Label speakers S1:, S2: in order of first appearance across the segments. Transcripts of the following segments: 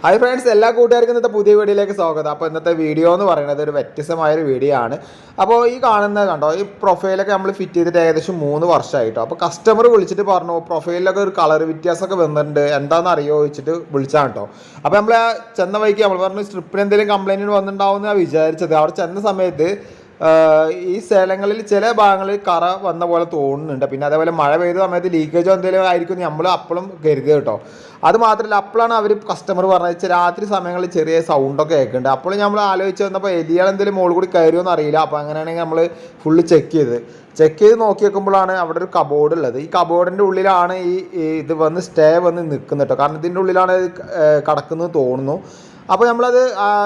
S1: Hi friends, എല്ലാ കൂട്ടുകാർക്കും ഇന്നത്തെ പുതിയ വീഡിയോയിലേക്ക് സ്വാഗതം. അപ്പോൾ ഇന്നത്തെ വീഡിയോ എന്ന് പറയുന്നത് ഒരു വ്യത്യസ്തമായൊരു വീഡിയോ ആണ്. അപ്പോൾ ഈ കാണുന്നത് കണ്ടോ, ഈ പ്രൊഫൈലൊക്കെ നമ്മൾ ഫിറ്റ് ചെയ്തിട്ട് ഏകദേശം 3 വർഷമായിട്ടോ. അപ്പോൾ കസ്റ്റമർ വിളിച്ചിട്ട് പറഞ്ഞു പ്രൊഫൈലിലൊക്കെ ഒരു കളർ വ്യത്യാസമൊക്കെ വന്നിട്ടുണ്ട്, എന്താണെന്ന് അറിയുമോ ചോദിച്ചിട്ട് വിളിച്ചാണ് കേട്ടോ. അപ്പോൾ നമ്മൾ ചെന്ന വഴിക്ക് നമ്മൾ പറഞ്ഞു സ്ട്രിപ്പിന് എന്തെങ്കിലും കംപ്ലൈൻറ്റ് വന്നിട്ടുണ്ടാവും എന്നാണ് വിചാരിച്ചത്. അവിടെ ചെന്ന സമയത്ത് ഈ സ്ഥലങ്ങളിൽ ചില ഭാഗങ്ങളിൽ കറ വന്ന പോലെ തോന്നുന്നുണ്ട്. പിന്നെ അതേപോലെ മഴ പെയ്ത സമയത്ത് ലീക്കേജോ എന്തെങ്കിലും ആയിരിക്കും നമ്മൾ അപ്പോഴും കരുതുക കേട്ടോ. അത് മാത്രമല്ല, അപ്പോഴാണ് അവർ കസ്റ്റമർ പറഞ്ഞത് രാത്രി സമയങ്ങളിൽ ചെറിയ സൗണ്ടൊക്കെ കേൾക്കുന്നുണ്ട്. അപ്പോൾ നമ്മൾ ആലോചിച്ച് വന്നപ്പോൾ എലികൾ എന്തെങ്കിലും മുകളിൽ കൂടി കയറിയോ എന്ന് അറിയില്ല. അപ്പോൾ അങ്ങനെയാണെങ്കിൽ നമ്മൾ ഫുള്ള് ചെക്ക് ചെയ്ത് നോക്കി വെക്കുമ്പോഴാണ് അവിടെ ഒരു കബോർഡ് ഉള്ളത്. ഈ കബോർഡിൻ്റെ ഉള്ളിലാണ് ഇത് വന്ന് സ്റ്റേ വന്ന് നിൽക്കുന്നത് കേട്ടോ. കാരണം ഇതിൻ്റെ ഉള്ളിലാണ് കിടക്കുന്നത് തോന്നുന്നു. അപ്പോൾ നമ്മളത്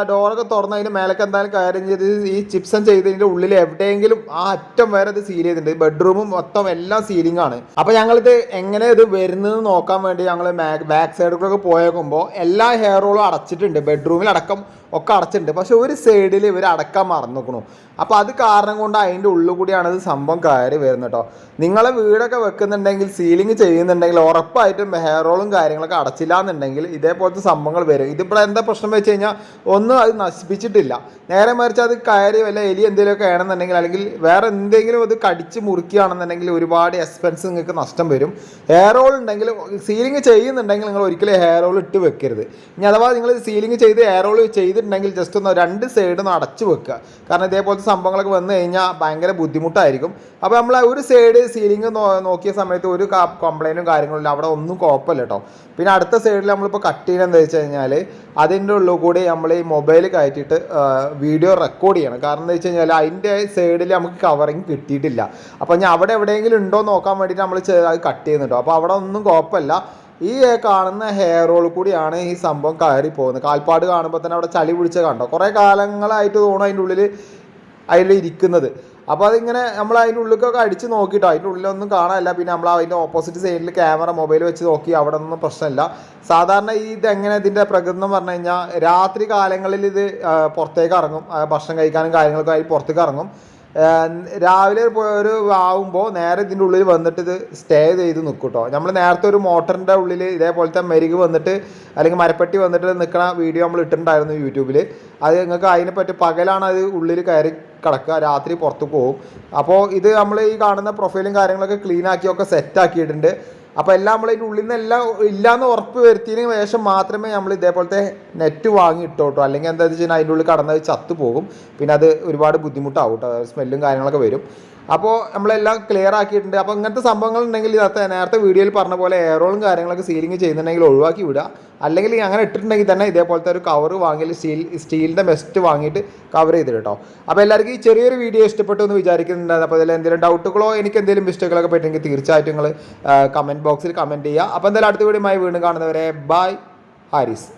S1: ഡോറൊക്കെ തുറന്ന് അതിൻ്റെ മേലേക്ക് എന്തായാലും കാര്യം ചെയ്ത് ഈ ചിപ്സം ചെയ്തതിൻ്റെ ഉള്ളിൽ എവിടെയെങ്കിലും ആ അറ്റം വരെ അത് സീൽ ചെയ്തിട്ടുണ്ട്. ബെഡ്റൂമും മൊത്തം എല്ലാം സീലിംഗ് ആണ്. അപ്പോൾ ഞങ്ങളിത് എങ്ങനെ ഇത് വരുന്നത് നോക്കാൻ വേണ്ടി ഞങ്ങൾ ബാക്ക് സൈഡിലൊക്കെ പോയേക്കുമ്പോൾ എല്ലാ ഹെയർ റോളും അടച്ചിട്ടുണ്ട്, ബെഡ്റൂമിലടക്കം ഒക്കെ അടച്ചിട്ടുണ്ട്. പക്ഷെ ഒരു സൈഡിൽ ഇവർ അടക്കാൻ മറന്നു. അപ്പോൾ അത് കാരണം കൊണ്ട് അതിൻ്റെ ഉള്ളിൽ കൂടിയാണ് ഇത് സംഭവം കയറി വരുന്നത് കേട്ടോ. നിങ്ങളെ വീടൊക്കെ വെക്കുന്നുണ്ടെങ്കിൽ, സീലിംഗ് ചെയ്യുന്നുണ്ടെങ്കിൽ ഉറപ്പായിട്ടും ഹെയർ റോളും കാര്യങ്ങളൊക്കെ അടച്ചില്ല എന്നുണ്ടെങ്കിൽ ഇതേപോലത്തെ സംഭവങ്ങൾ വരും. ഇതിപ്പോൾ എന്താ പ്രശ്നം വെച്ച് കഴിഞ്ഞാൽ ഒന്നും അത് നശിപ്പിച്ചിട്ടില്ല, നേരെ മറിച്ച് അത് കയറി വല്ല എലി എന്തെങ്കിലുമൊക്കെ ആണെന്നുണ്ടെങ്കിൽ അല്ലെങ്കിൽ വേറെ എന്തെങ്കിലും അത് കടിച്ച് മുറിക്കുകയാണെന്നുണ്ടെങ്കിൽ ഒരുപാട് എക്സ്പെൻസ് നിങ്ങൾക്ക് നഷ്ടം വരും. ഹെയർ റോൾ ഉണ്ടെങ്കിൽ, സീലിംഗ് ചെയ്യുന്നുണ്ടെങ്കിൽ നിങ്ങൾ ഒരിക്കലും ഹെയർ റോൾ ഇട്ട് വെക്കരുത്. ഇനി അഥവാ നിങ്ങൾ സീലിംഗ് ചെയ്ത് ഹെയർ റോൾ ചെയ്തിട്ടുണ്ടെങ്കിൽ ജസ്റ്റ് ഒന്ന് 2 സൈഡൊന്ന് അടച്ചു വെക്കുക. കാരണം ഇതേപോലത്തെ സംഭവങ്ങളൊക്കെ വന്നു കഴിഞ്ഞാൽ ഭയങ്കര ബുദ്ധിമുട്ടായിരിക്കും. അപ്പോൾ നമ്മൾ ഒരു സൈഡ് സീലിംഗ് നോക്കിയ സമയത്ത് ഒരു കംപ്ലൈൻറ്റും കാര്യങ്ങളില്ല, അവിടെ ഒന്നും കുഴപ്പമില്ല കേട്ടോ. പിന്നെ അടുത്ത സൈഡിൽ നമ്മളിപ്പോൾ കട്ട് ചെയ്യുന്നത് എന്താ വെച്ച് കഴിഞ്ഞാൽ അതിൻ്റെ ഉള്ളിൽ കൂടി നമ്മൾ ഈ മൊബൈൽ കയറ്റിയിട്ട് വീഡിയോ റെക്കോർഡ് ചെയ്യണം. കാരണം എന്താ വെച്ച് കഴിഞ്ഞാൽ അതിൻ്റെ സൈഡിൽ നമുക്ക് കവറിങ് കിട്ടിയിട്ടില്ല. അപ്പോൾ ഞാൻ അവിടെ എവിടെയെങ്കിലും ഉണ്ടോ നോക്കാൻ വേണ്ടിയിട്ട് നമ്മൾ അത് കട്ട് ചെയ്യുന്നുണ്ടോ. അപ്പോൾ അവിടെ ഒന്നും കുഴപ്പമില്ല. ഈ കാണുന്ന ഹെയർ റോൾ കൂടിയാണ് ഈ സംഭവം കയറി പോകുന്നത്. കാൽപ്പാട് കാണുമ്പോൾ തന്നെ അവിടെ ചളി പിടിച്ച കണ്ടോ, കുറേ കാലങ്ങളായിട്ട് തോന്നും അതിൻ്റെ ഉള്ളിൽ ഇരിക്കുന്നത്. അപ്പോൾ അതിങ്ങനെ നമ്മൾ അതിൻ്റെ ഉള്ളിലൊക്കെ അടിച്ച് നോക്കിയിട്ടോ, അതിൻ്റെ ഉള്ളിലൊന്നും കാണാനില്ല. പിന്നെ നമ്മൾ അതിൻ്റെ ഓപ്പോസിറ്റ് സൈഡിൽ ക്യാമറ മൊബൈൽ വെച്ച് നോക്കി, അവിടെ ഒന്നും പ്രശ്നമില്ല. സാധാരണ ഇതെങ്ങനെ ഇതിൻ്റെ പ്രകൃതം എന്ന് പറഞ്ഞു കഴിഞ്ഞാൽ രാത്രി കാലങ്ങളിൽ ഇത് പുറത്തേക്ക് ഇറങ്ങും, ഭക്ഷണം കഴിക്കാനും കാര്യങ്ങളൊക്കെ ആയി പുറത്തേക്ക് ഇറങ്ങും. രാവിലെ ഒരു ആവുമ്പോൾ നേരെ ഇതിൻ്റെ ഉള്ളിൽ വന്നിട്ട് ഇത് സ്റ്റേ ചെയ്ത് നിൽക്കും കേട്ടോ. നമ്മൾ നേരത്തെ ഒരു മോട്ടറിൻ്റെ ഉള്ളിൽ ഇതേപോലത്തെ മെരുക് വന്നിട്ട് അല്ലെങ്കിൽ മരപ്പെട്ടി വന്നിട്ട് നിൽക്കുന്ന വീഡിയോ നമ്മൾ ഇട്ടിട്ടുണ്ടായിരുന്നു യൂട്യൂബിൽ. അത് നിങ്ങൾക്ക് അതിനെപ്പറ്റി പകലാണ് അത് ഉള്ളിൽ കയറി കിടക്കുക, രാത്രി പുറത്ത് പോകും. അപ്പോൾ ഇത് നമ്മൾ ഈ കാണുന്ന പ്രൊഫൈലും കാര്യങ്ങളൊക്കെ ക്ലീൻ ആക്കിയൊക്കെ സെറ്റാക്കിയിട്ടുണ്ട്. അപ്പോൾ എല്ലാം നമ്മൾ അതിൻ്റെ ഉള്ളിൽ നിന്ന് എല്ലാം ഇല്ലയെന്ന് ഉറപ്പ് വരുത്തിയതിന് ശേഷം മാത്രമേ നമ്മൾ ഇതേപോലത്തെ നെറ്റ് വാങ്ങി ഇട്ടോട്ടോ. അല്ലെങ്കിൽ എന്താ വെച്ച് കഴിഞ്ഞാൽ അതിൻ്റെ ഉള്ളിൽ കടന്നത് ചത്തു പോകും. പിന്നെ അത് ഒരുപാട് ബുദ്ധിമുട്ടാവും കേട്ടോ, സ്മെല്ലും കാര്യങ്ങളൊക്കെ വരും. അപ്പോൾ നമ്മളെല്ലാം ക്ലിയർ ആക്കിയിട്ടുണ്ട്. അപ്പോൾ ഇങ്ങനത്തെ സംഭവങ്ങൾ ഉണ്ടെങ്കിൽ നേരത്തെ വീഡിയോയിൽ പറഞ്ഞ പോലെ എയർ റോളും കാര്യങ്ങളൊക്കെ സീലിംഗ് ചെയ്യുന്നുണ്ടെങ്കിൽ ഒഴിവാക്കി വിടുക. അല്ലെങ്കിൽ അങ്ങനെ ഇട്ടിട്ടുണ്ടെങ്കിൽ തന്നെ ഇതേപോലത്തെ ഒരു കവർ വാങ്ങിയാൽ സ്റ്റീലിൻ്റെ മെസ്റ്റ് വാങ്ങിയിട്ട് കവർ ചെയ്തിട്ട് കേട്ടോ. അപ്പോൾ എല്ലാവർക്കും ഈ ചെറിയൊരു വീഡിയോ ഇഷ്ടപ്പെട്ടു എന്ന് വിചാരിക്കുന്നുണ്ടായിരുന്നു. അപ്പോൾ അതിൽ എന്തെങ്കിലും ഡൗട്ടുകളോ എനിക്ക് എന്തെങ്കിലും മിസ്റ്റേക്കുകളൊക്കെ പറ്റുമെങ്കിൽ തീർച്ചയായിട്ടും നിങ്ങൾ കമൻറ്റ് ബോക്സിൽ കമൻറ്റ് ചെയ്യുക. അപ്പോൾ എന്തായാലും അടുത്ത വീഡിയോയുമായി വീണ്ടും കാണുന്നവരെ ബൈ. ഹാരിസ്.